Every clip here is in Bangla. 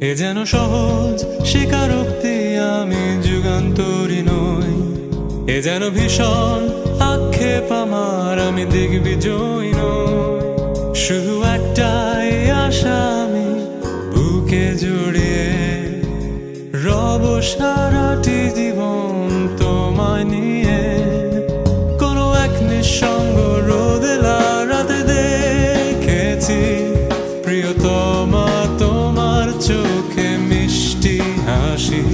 এ যেন সহজ স্বীকারোক্তি, আমি যুগান্তরী নই। এ যেন ভীষণ আক্ষেপ আমার, আমি দিগ্বিজয়ী নই। শুধু একটাই আশা, আমি বুকে জড়িয়ে রব সারাটি জীবন তোমায় নিয়ে। কোনো এক নিঃসঙ্গ রোদেলা রাতে দেখেছি প্রিয়তমা তোমার চোখে মিষ্টি হাসি।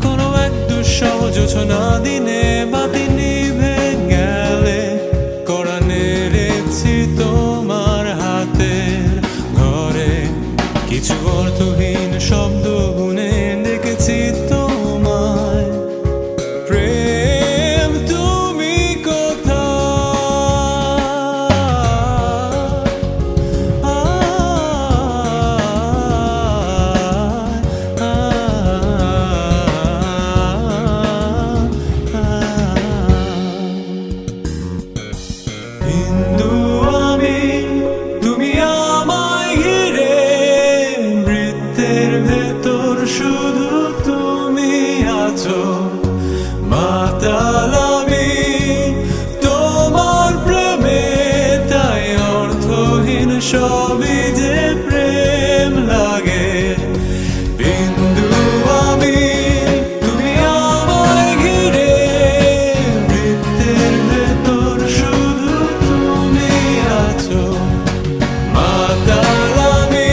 কোনো এক দুঃসহ জোছনা দিনে বাতি নিভে গেলে কড়া নেড়েছি তোমার হাতের ঘরে। কিছু অর্থহীন শব্দ গুনে ডেকেছি তোমায়, প্রেম তুমি হিন্দু আমি, তুমি আমায় ঘিরে, বৃত্তের ভেতর শুধু তুমি আছো। মাতাল আমি তোমার প্রেমে, তাই অর্থহীন সবই যে প্রেম লাগে। বিন্দু আমি, তুমি আমায় ঘিরে, বৃত্তের ভেতর শুধু তুমি আছো। মাতাল আমি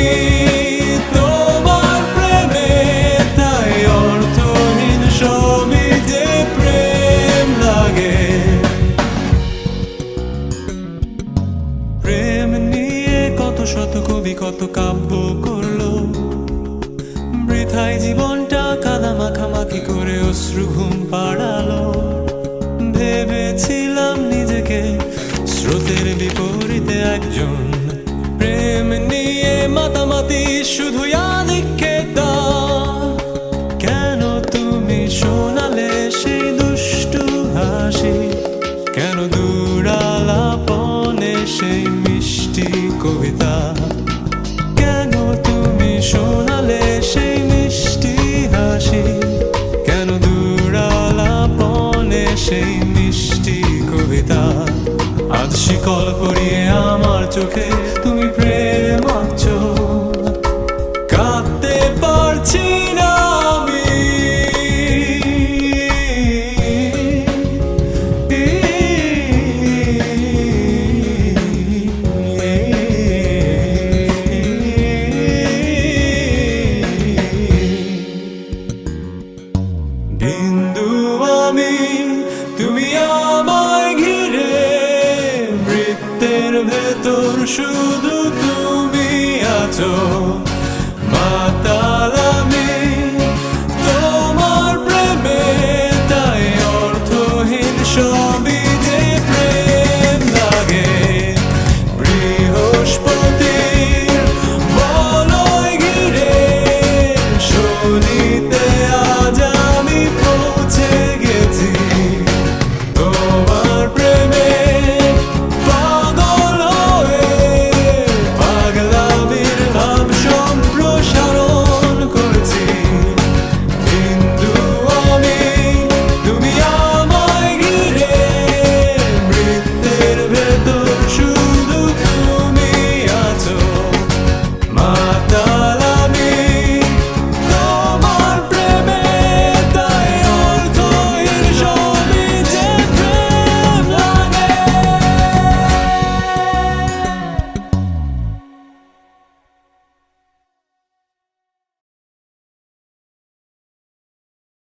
তোমার প্রেমে, তাই অর্থহীন সবই যে প্রেম লাগে। প্রেম নিয়ে কত শত কবি কত কাব্য করলো, বৃথায় জীবনটা কাদা মাখামাখি করে অশ্রু ঘুম পাড়ালো। ভেবেছিলাম নিজেকে স্রোতের বিপরীতে একজন, প্রেম নিয়ে মাতামাতি শুধু আধিক্যতা। কেন তুমি শোনালে সেই দুষ্টু হাসি, কেন দূরালাপনে সেই মিষ্টি কবিতা। কেন তুমি শোনালে সেই মিষ্টি হাসি, কেন দূরালাপনে সেই মিষ্টি কবিতা। আজ শিকল পরিয়ে আমার চোখে তুমি প্রেম আঁকছো, কাঁদতে পারছি না আমি। বিন্দু আমি, তুমি আমায় ঘিরে, বৃত্তের ভেতর শুধু তুমি আছো।